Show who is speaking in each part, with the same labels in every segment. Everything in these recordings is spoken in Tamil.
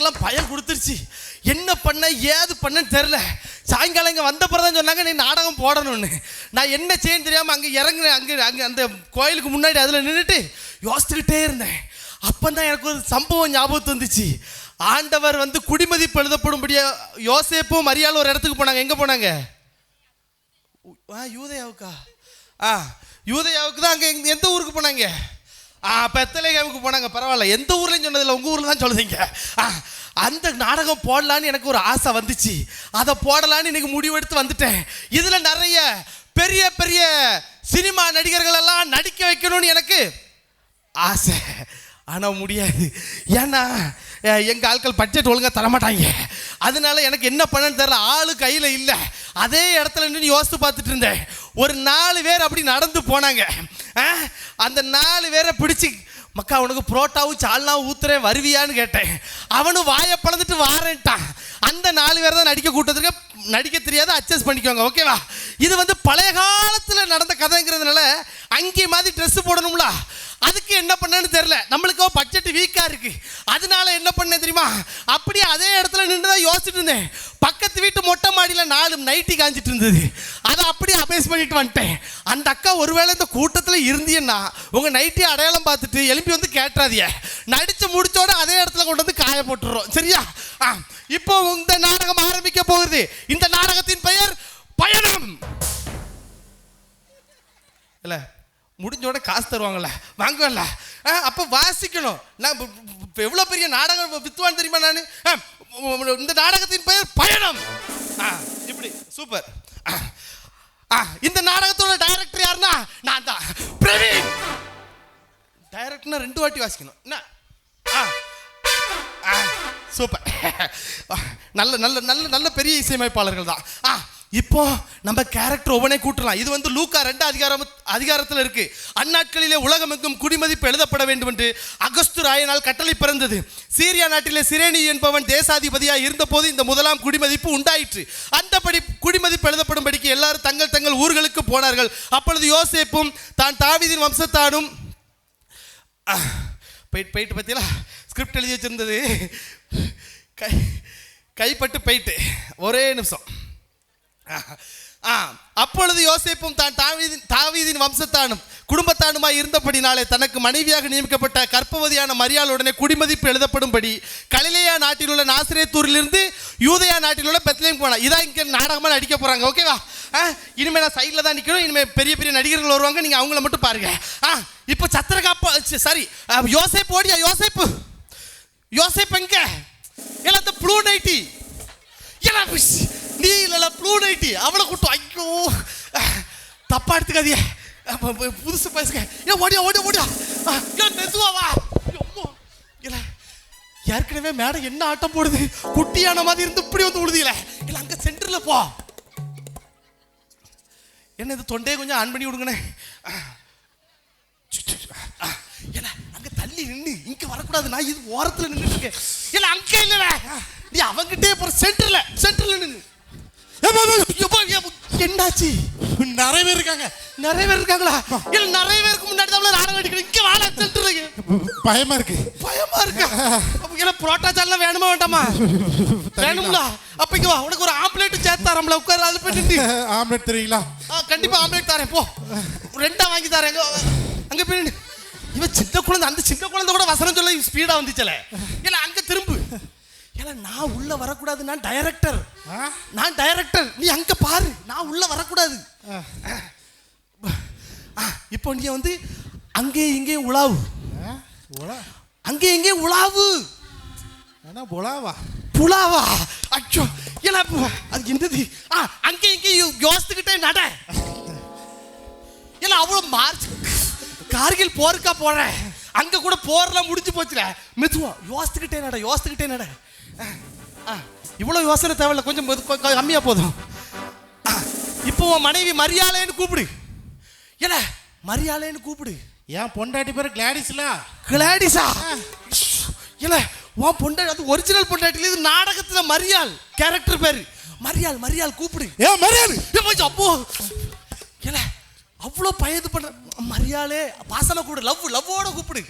Speaker 1: எல்லாம் பயம் கொடுத்துருச்சு. என்ன பண்ண ஏது பண்ணன்னு தெரில. சாயங்காலம் இங்கே வந்த பிறகு தான் சொன்னாங்க நீ நாடகம் போடணும்னு. நான் என்ன செய்யன்னு தெரியாமல் அங்கே இறங்குனேன். அங்கே அந்த கோயிலுக்கு முன்னாடி அதில் நின்றுட்டு யோசிச்சுக்கிட்டே இருந்தேன். அப்போ தான் எனக்கு ஒரு சம்பவம் ஞாபகத்து வந்துச்சு. ஆண்டவர் குடிமதிப்பு எழுதப்படும்படியா யோசேப்பும் மரியாளும் ஒரு இடத்துக்கு போனாங்க. எங்கே போனாங்க? யூதேயாவுக்கா? யூதேயாவுக்கு தான். அங்கே எந்த ஊருக்கு போனாங்க? பெத்தலேகாவுக்கு போனாங்க. பரவாயில்ல, எந்த ஊர்லையும் சொன்னதில்லை, உங்கள் ஊரில் தான் சொல்லுதீங்க. அந்த நாடகம் போடலான்னு எனக்கு ஒரு ஆசை வந்துச்சு. அதை போடலான்னு இன்னைக்கு முடிவெடுத்து வந்துட்டேன். இதில் நிறைய பெரிய பெரிய சினிமா நடிகர்கள் எல்லாம் நடிக்க வைக்கணும்னு எனக்கு ஆசை. ஆனால் முடியாது. ஏன்னா எங்கள் ஆட்கள் பட்ஜெட் ஒழுங்காக தரமாட்டாங்க. அதனால எனக்கு என்ன பண்ணன்னு தெரியல. ஆளு கையில் இல்லை. அதே இடத்துல நின்று யோசித்து பார்த்துட்டு இருந்தேன். ஒரு 4 பேர் அப்படி நடந்து போனாங்க. அந்த 4 பேரை பிடிச்சி மக்கா உனக்கு புரோட்டாவும் சால்னாவும் ஊத்துறேன் வருவியான்னு கேட்டேன். அவனும் வாயை பழந்துட்டு வாரேன்ட்டான். அந்த 4 பேர் தான் நடிக்க கூட்டத்துக்கு. நடிக்க தெரியாத அட்ஜஸ்ட் பண்ணிக்கோங்க, ஓகேவா? இது பழைய காலத்தில் நடந்த கதைங்கிறதுனால அங்கே மாதிரி ட்ரெஸ் போடணும்ல. அதுக்கு என்ன பண்ணேன்னு தெரில. நம்மளுக்கு பட்ஜெட் வீக்காக இருக்குது. அதனால என்ன பண்ணேன் தெரியுமா? அப்படியே அதே இடத்துல நின்று தான் யோசிச்சுட்டு இருந்தேன். பக்கத்து வீட்டு மொட்டை மாடியில் 4 நைட்டி காஞ்சிட்டு இருந்தது. அதை அப்படியே அபேஸ் பண்ணிட்டு வந்துட்டேன். அந்த அக்கா ஒருவேளை இந்த கூட்டத்தில் இருந்தீங்கன்னா உங்கள் நைட்டி அடையாளம் பார்த்துட்டு எழுப்பி கேட்டுறாதிய. நடித்து முடிச்சோட அதே இடத்துல கொண்டு காய போட்டுடுறோம், சரியா? இப்போ இந்த நாடகம் ஆரம்பிக்க போகுது. இந்த நாடகத்தின் பெயர் பயணம். இல்ல முடிஞ்சோட காசு தருவாங்கல்ல, வாங்குவல்ல, அப்போ வாசிக்கணும். நான் எவ்வளோ பெரிய நாடகம் வித்துவான் தெரியுமா நான்? இந்த நாடகத்தின் பெயர் பயணம். இப்படி சூப்பர். இந்த நாடகத்தோட டைரக்டர் யாருன்னா நான் தான், பிரவீன். டைரக்டர்னா 2 வாட்டி வாசிக்கணும். என்ன சூப்பர். நல்ல நல்ல நல்ல நல்ல பெரிய இசையமைப்பாளர்கள் தான். இப்போ நம்ம கேரக்டர் ஒவ்வொன்றே கூட்டலாம். இது லூக்கா 2 அதிகாரத்தில் இருக்கு. அந்நாட்களிலே உலகமெங்கும் குடிமதிப்பு எழுதப்பட வேண்டும் என்று அகஸ்து ராயனால் கட்டளை பிறந்தது. சீரியா நாட்டிலே சிரேனி என்பவன் தேசாதிபதியாக இருந்தபோது இந்த முதலாம் குடிமதிப்பு உண்டாயிற்று. அந்தபடி குடிமதிப்பு எழுதப்படும்படிக்கு எல்லாரும் தங்கள் தங்கள் ஊர்களுக்கு போனார்கள். அப்பொழுது யோசேப்பும் தான் தாவீதின் வம்சத்தானும் போயிட்டு பத்தியா ஸ்கிரிப்ட் எழுதி வச்சிருந்தது கைப்பட்டு போயிட்டு ஒரே நிமிஷம். அப்பொழுது யோசேப்பும் தான் தாவீதின் வம்சத்தானும் குடும்பத்தானுமாய் இருந்தபடினாலே தனக்கு மனைவியாக நியமிக்கப்பட்ட கர்ப்பவதியான மரியாளுடனே குடிமதிப்பு எழுதப்படும்படி கலிலேயா நாட்டில் உள்ள நாசரேத்தூரிலிருந்து யூதேயா நாட்டில் உள்ள பெத்லகேம் போனார். இதான் இங்கே நாடகமாக நடிக்க போகிறாங்க, ஓகேவா? இனிமேல் நான் சைடில் தான் நிற்கணும். இனிமேல் பெரிய பெரிய நடிகர்கள் வருவாங்க, நீங்கள் அவங்கள மட்டும் பாருங்க. இப்போ சத்திரகாப்பா சாரி யோசேப்பு ஓடியா? யோசேப்பு எங்க? எல்லாம் அந்த ப்ளூ நைட்டி எல்லாம் நீ இல்ல ப்ளூ நைட்டி அவளை கூட்டம். ஐயோ தப்பா எடுத்துக்காதிய, புதுசு பேசுங்க. ஓடியா ஓடியா ஓடியா மெதுவாவா. இல்ல ஏற்கனவே மேடம் என்ன ஆட்டம் போடுது, குட்டியான மாதிரி இருந்து இப்படி விடுதியில. இல்ல அங்க சென்டர்ல போ. என்ன இது தொண்டையை கொஞ்சம் ஆன் பண்ணி விடுங்கண்ணே. ஏன்னா அங்க தள்ளி நின்று இங்க வரக்கூடாது. நான் இது ஓரத்துல நின்று இருக்கேன். இல்ல அங்க இல்ல நீ அவங்கிட்டே போற சென்டர்ல நின்று. என்னாச்சு? நிறைய பேர் இருக்காங்களா? இல்ல நிறைய பேருக்கு முன்னாடி தான் நாடகம் அடிக்கணும். இங்க வாழ சென்டருக்கு பயமா இருக்கு. இல்ல புரோட்டா சால்லாம் வேணுமா வேண்டாமா? வேணும்ல. அப்ப இங்க வா, உனக்கு ஒரு ஆம்லேட் சேர்த்தாரம்ல, உட்காரு. அது போயிட்டு
Speaker 2: ஆம்லேட் தெரியுங்களா?
Speaker 1: கண்டிப்பா ஆம்லேட் தரேன், போ. 2 வாங்கி தரேன். அங்க போய் இவன் சின்ன குழந்தை, அந்த சின்ன குழந்தை கூட வசனம் சொல்ல ஸ்பீடா வந்துச்சல. இல்ல அங்க திரும்பு. இல்ல நான் உள்ள வரக்கூடாது, நான் டைரக்டர். நீ அங்க பாரு, நான் உள்ள வரக்கூடாது. இப்போ நீ அங்கே இங்கே உலாவு. அங்கே இங்கே உலாவு. புலாவா? அச்சோ இல்ல அது என்னது? அங்கே இங்கே யோசித்துக்கிட்டே நட. இல்ல அவ்வளவு மார்ச் கார்கில் போருக்கா போறேன். அங்க கூட போர்லாம் முடிஞ்சு போச்சுல. மெதுவா யோசித்துக்கிட்டே நட. இவ்வளவு யோசனை தேவையில்ல, கொஞ்சம் கம்மியா போதும். இப்போ மனைவி மரியாளைன்னு கூப்பிடு. இல்ல மரியாளைன்னு கூப்பிடு.
Speaker 2: ஏன் பொண்டாட்டி பேரு கிளாடிஸா?
Speaker 1: இல்ல உன் பொண்டாட்டி அது ஒரிஜினல் பொண்டாட்டி. இது நாடகத்துல மரியாள் கேரக்டர் பேரு. மரியாள் கூப்பிடு.
Speaker 2: ஏன் மரியாள்?
Speaker 1: அப்போ இல்ல அவ்வளோ பயது பண்ண மரியாளே பாசமா கூப்பிடு. லவ்வோட கூப்பிடு.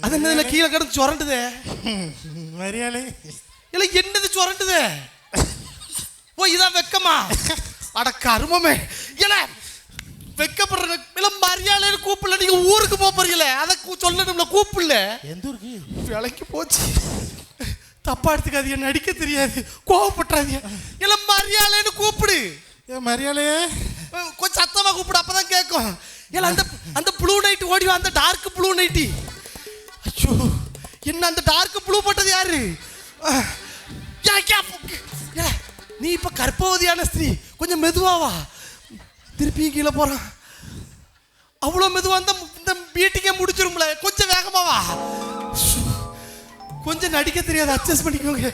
Speaker 1: அது என்னதுல கீழே கிடந்து சுரண்டுதே?
Speaker 2: மரியாதை
Speaker 1: இல்ல என்னது சுரண்டுதே? ஓ இதான் வெக்கமா? அட கருமமே. இல்ல வெக்கப்படுற இல்ல மரியாதைன்னு கூப்பிடல. நீங்க ஊருக்கு போறீங்களே அதை சொல்லணும்ல, கூப்பிடல.
Speaker 2: எந்த ஊருக்கு?
Speaker 1: விலைக்கு போச்சு. தப்பா எடுத்துக்காதீங்க, நடிக்க தெரியாது, கோவப்பட்டுறாதீங்க. இல்ல மரியாதைன்னு கூப்பிடு.
Speaker 2: மரியாதையே
Speaker 1: கொஞ்சம் சத்தமா கூப்பிடு, அப்பதான் கேட்கும். இல்ல அந்த அந்த ப்ளூ நைட் ஓடி வா, அந்த டார்க் ப்ளூ நைட்டி. ஐயோ என்ன அந்த டார்க் ப்ளூ போட்டது யாரு? நீ இப்ப கர்ப்பவதியான ஸ்திரீ, கொஞ்சம் மெதுவாவா. திருப்பி கீழே போறான். அவ்வளவு மெதுவா இந்த மீட்டிங்கே முடிச்சிரும்ல, கொஞ்சம் வேகமாவா. கொஞ்சம் நடிக்க தெரியாது, அட்ஜஸ்ட் பண்ணிக்கோங்க.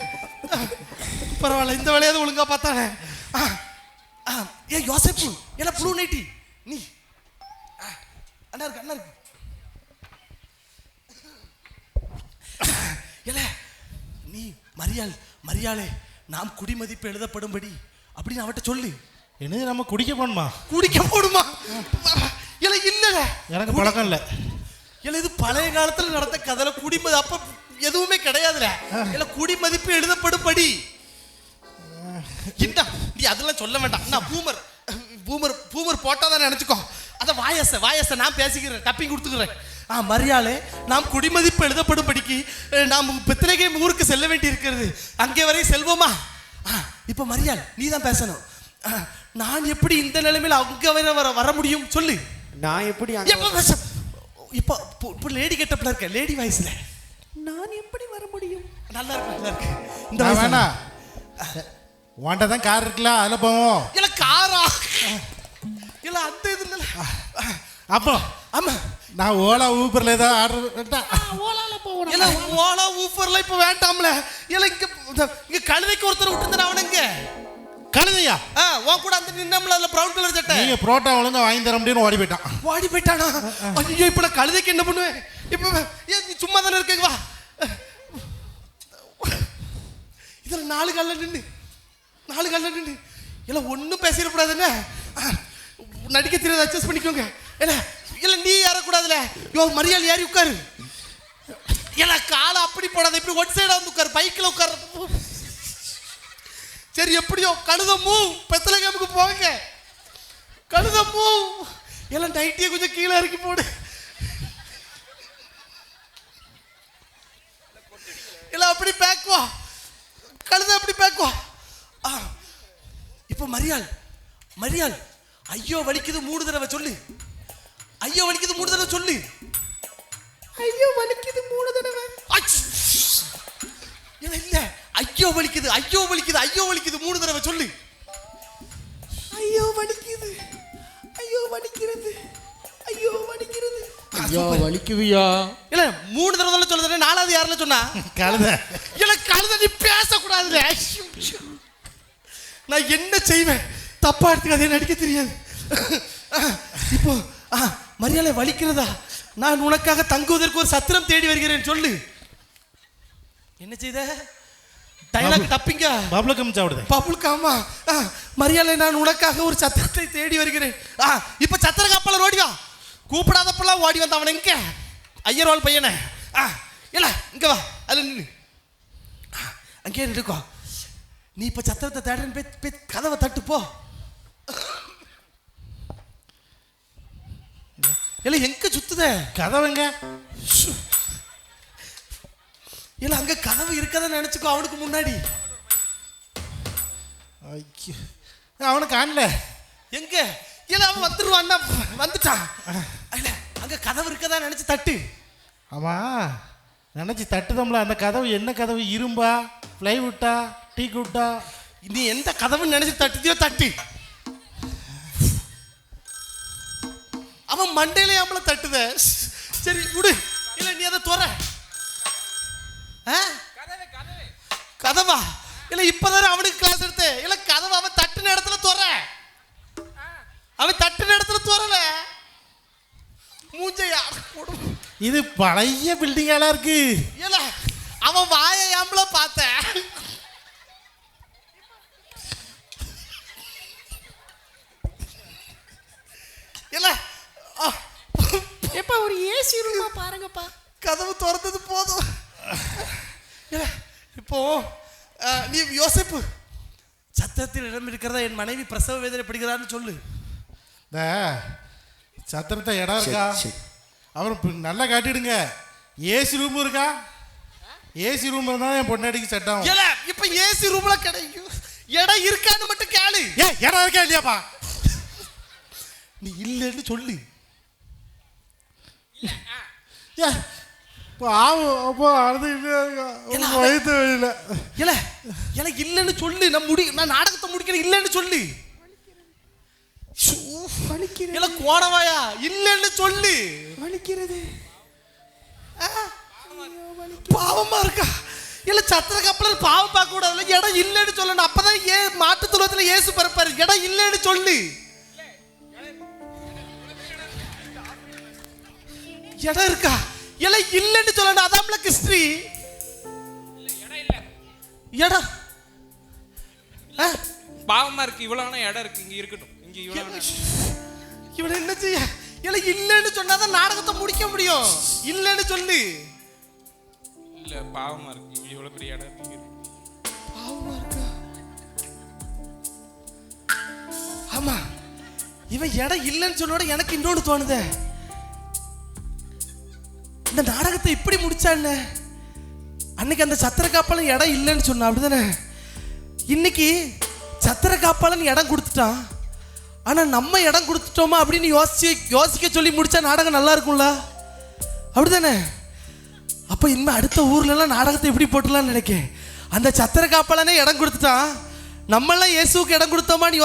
Speaker 1: பரவாயில்ல, இந்த வேலையாவது ஒழுங்கா பார்த்தானே. ஏ யோசிப்பு, ஏன்னா ப்ளூ நைட்டி நீ அண்ணா இருக்கு, அண்ணா இருக்கு. ஏல நீ மரியாதை நாம் குடிமதிப்பு எழுதப்படும்படி அப்படின்னு அவட்ட சொல்லு.
Speaker 2: என்னது நம்ம குடிக்க போகணுமா?
Speaker 1: குடிக்க போடுமா? இல்ல இல்ல
Speaker 2: எனக்கு பழக்கம் இல்லை.
Speaker 1: இல்ல இது பழைய காலத்துல நடந்த கதையில குடிமதி அப்ப எதுவுமே கிடையாதுல. இல்ல குடிமதிப்பு எழுதப்படும்படி என்ன நீ அதெல்லாம் சொல்ல வேண்டாம். நான் பூமர் பூமர் பூமர் போட்டாதான் நினைச்சுக்கோ. அத வாயச நான் பேசிக்கிறேன், டப்பிங் கொடுத்துக்கிறேன். மரியாதை நாம் குடிமதிப்பு எழுதப்படும்படிக்கு நாம் பெத்லகேம் ஊருக்கு செல்ல வேண்டி இருக்கிறது. அங்கே வரை செல்வோமா? இப்ப மரியாதை நீ தான் பேசணும். நான் எப்படி இந்த நிலைமையில அங்க வர முடியும் சொல்லு.
Speaker 3: நான் எப்படி
Speaker 1: இப்போ லேடி கெட்டப்ல இருக்க, லேடி வாய்ஸ்ல நான் எப்படி வர முடியும்? நல்லா இருக்கு இந்த
Speaker 2: வேணா. உன்கிட்ட தான் கார் இருக்குல்ல, அதில் போவோம்.
Speaker 1: இல்ல காரா? இல்ல அந்த இது இல்ல.
Speaker 2: அப்போ
Speaker 1: ஆமா
Speaker 2: நான் ஓலா ஊபர்ல ஏதாவது ஆர்டர்
Speaker 1: ஓலால போவோம். இல்ல ஓலா ஊபர்ல இப்ப வேண்டாம்ல. இல்ல இங்க கழுதைக்கு ஒருத்தர் விட்டுருந்தா அவனுங்க.
Speaker 2: கழுதையா?
Speaker 1: உன் கூட அந்த நின்னம்ல அதுல பிரவுன் கலர் சட்டை.
Speaker 2: நீங்க புரோட்டா ஒழுங்கா வாங்கி தர முடியும்னு ஓடி
Speaker 1: போயிட்டானா? ஐயோ இப்ப நான் கழுதைக்கு என்ன பண்ணுவேன்? இப்ப ஏன் நீ சும்மா தானே இருக்கீங்க? வா இதுல நாலு கால்ல நின்னு இல்ல ஒன்னும் பேசிடக்கூடாதுன்னு நடிக்க தெரியாத அட்ஜஸ்ட் பண்ணிக்கோங்க. இல்ல நீ ஏறக்கூடாதுல. யோ மரியாதை ஏறி உட்காரு. இல்ல காலை அப்படி போடாத, இப்படி ஒன் சைடா வந்து உட்காரு, பைக்கில் உட்காரு. சரி எப்படியோ கழுத மூவ், பெத்லகேமுக்கு போங்க. கழுத மூவ். எல்லாம் நைட்டியை கொஞ்சம் கீழே இறக்கி போடு. இல்ல அப்படி பேக்குவா, கழுத அப்படி பேக்குவா. இப்ப மரியாள் ஐயோ வலிக்குது 3 தடவை சொல்லு. ஐயோ வலிக்குது 3 தடவை சொல்லு. ஐயோ வலிக்குது 3 தடவை. இல்ல ஐயோ வலிக்குது 3 தடவை சொல்லு. ஐயோ வலிக்குது, ஐயோ வலிக்கிறது, ஐயோ வலிக்கிறது,
Speaker 3: ஐயோ வலிக்குதுயா.
Speaker 1: இல்ல 3 தடவை சொல்லுறேன். 4வது யாருல சொன்னா?
Speaker 2: கழுத.
Speaker 1: இல்ல கழுத நீ பேசக்கூடாது. நான் என்ன செய்வேன்? தப்பா எடுத்துக்காதே, நடிக்க தெரியாது. இப்போ மரியாதை வலிக்கிறதா? நான் உனக்காக தங்குவதற்கு ஒரு சத்திரம் தேடி வருகிறேன் சொல்லு. என்ன செய்த? டைலாக் டப்பிங்க.
Speaker 2: பப்ளுக்கம் சாப்பிடுது.
Speaker 1: பப்ளுக்காமா? மரியாதை நான் உனக்காக ஒரு சத்திரத்தை தேடி வருகிறேன். இப்ப சத்திர கப்பல ஓடி வா. கூப்பிடாதப்பெல்லாம் ஓடி வந்த அவன் எங்க? ஐயர்வாள் பையனை. இல்ல இங்க வா, அதுல நின்று அங்கே நிற்கோ. நீ இப்ப சத்திரத்தை தேடுன்னு போய் கதவை தட்டு போ. இல்ல எங்க சுத்துத
Speaker 2: கதவுங்க?
Speaker 1: இல்ல அங்க கதவு இருக்கத நினைச்சுக்கோ. அவனுக்கு முன்னாடி
Speaker 2: அவனுக்கு காணல.
Speaker 1: எங்க? இல்ல அவன் வந்துருவான், வந்துட்டான். இல்ல அங்க கதவு இருக்கதா நினைச்சு தட்டு.
Speaker 2: ஆமா நினைச்சு தட்டுதம்ல. அந்த கதவு என்ன கதவு? இரும்பா, பிளைவுட்டா, டீ குட்டா?
Speaker 1: நீ எந்த கதவுன்னு நினைச்சு தட்டுதியோ தட்டு. அவன் மண்டையில அவள தட்டுத. சரி விடு. இல்ல நீ அதை துற. கதவா? இல்ல இப்பதானே அவனுக்கு கிளாஸ் எடுத்து. இல்ல கதவை அவன் தட்டுன இடத்துல துற. அவன் தட்டுன இடத்துல துறல. மூஞ்சையா
Speaker 2: இது பழைய பில்டிங்காலாம் இருக்கு.
Speaker 1: இல்ல அவன் வாயை ஆம்பள பார்த்த. இல்ல எப்ப ஒரு ஏசி ரூமா பாருங்கப்பா. கதவு திறந்தது போதும். ஏலே, இப்போ நீ யோசிப்பு, சத்திரத்தில் இடம் இருக்கிறதா என் மனைவி பிரசவ வேதனைப்படுகிறான்னு சொல்லு.
Speaker 2: இந்த சத்திரத்தை இடம் இருக்கா?
Speaker 3: சரி.
Speaker 2: அப்புறம் நல்லா காட்டிடுங்க. ஏசி ரூம் இருக்கா? ஏசி ரூம் தான் என் பொண்டாட்டிக்கு செட் ஆகும்.
Speaker 1: ஏலே, இப்ப ஏசி ரூம்ல கிடைக்கும் இடம் இருக்கான்னு மட்டும் கேளு.
Speaker 2: இடம் இருக்கா இல்லையாப்பா?
Speaker 1: நீ இல்லைன்னு சொல்லு.
Speaker 2: அப்போ அது வயிற்று வழியில்
Speaker 1: ஏலே, எனக்கு இல்லைன்னு சொல்லு. நான் நாடகத்தை முடிக்கிறேன். இல்லைன்னு சொல்லு. இல்ல கோணவாயா, இல்லைன்னு சொல்லு.
Speaker 3: வலிக்கிறது.
Speaker 1: பாவமா இருக்கா? இல்ல சத்திர கப்பலில் பாவம் பார்க்க கூடாது. இடம் இல்லைன்னு சொல்லணும். அப்பதான் மாட்டு துலத்துல இயேசு பிறப்பாரு. இடம் இல்லைன்னு சொல்லு. இடம் இருக்கா? இல்ல இல்லைன்னு சொல்லணும். அதாம்ல கிறிஸ்டி. இடம்
Speaker 4: பாவமா இருக்கு. இவ்வளவு இடம் இருக்கு. இங்க இருக்கட்டும். இங்க
Speaker 1: இவன் என்ன செய்ய? இல்ல இல்லைன்னு சொன்னாதான் நாடகத்தை முடிக்க முடியும். இல்லைன்னு சொல்லு.
Speaker 4: இல்ல பாவமா இருக்கு. இங்க இவ்வளவு பெரிய இடம் இருக்கு.
Speaker 1: பாவமா இருக்கா? ஆமா, இவன் இடம் இல்லைன்னு சொன்னோட எனக்கு இன்னொன்று தோணுதே. இந்த நாடகத்தை இப்படி முடிச்சான்னு அன்னைக்கு அந்த சத்திர காப்பாளன் இடம் இல்லைன்னு சொன்னான், அப்படிதானே? இன்னைக்கு சத்திர காப்பாளன் இடம் கொடுத்துட்டான். ஆனா நம்ம இடம் கொடுத்துட்டோமா அப்படின்னு யோசிக்க சொல்லி முடிச்சா நாடகம் நல்லா இருக்கும்ல, அப்படிதானே? அப்ப இனிமே அடுத்த ஊர்ல எல்லாம் நாடகத்தை எப்படி போட்டுலான்னு நினைக்கேன். அந்த சத்திர காப்பாளனே இடம் கொடுத்துட்டான், நம்மளாம் இயேசுக்கு இடம் கொடுத்தோமான்னு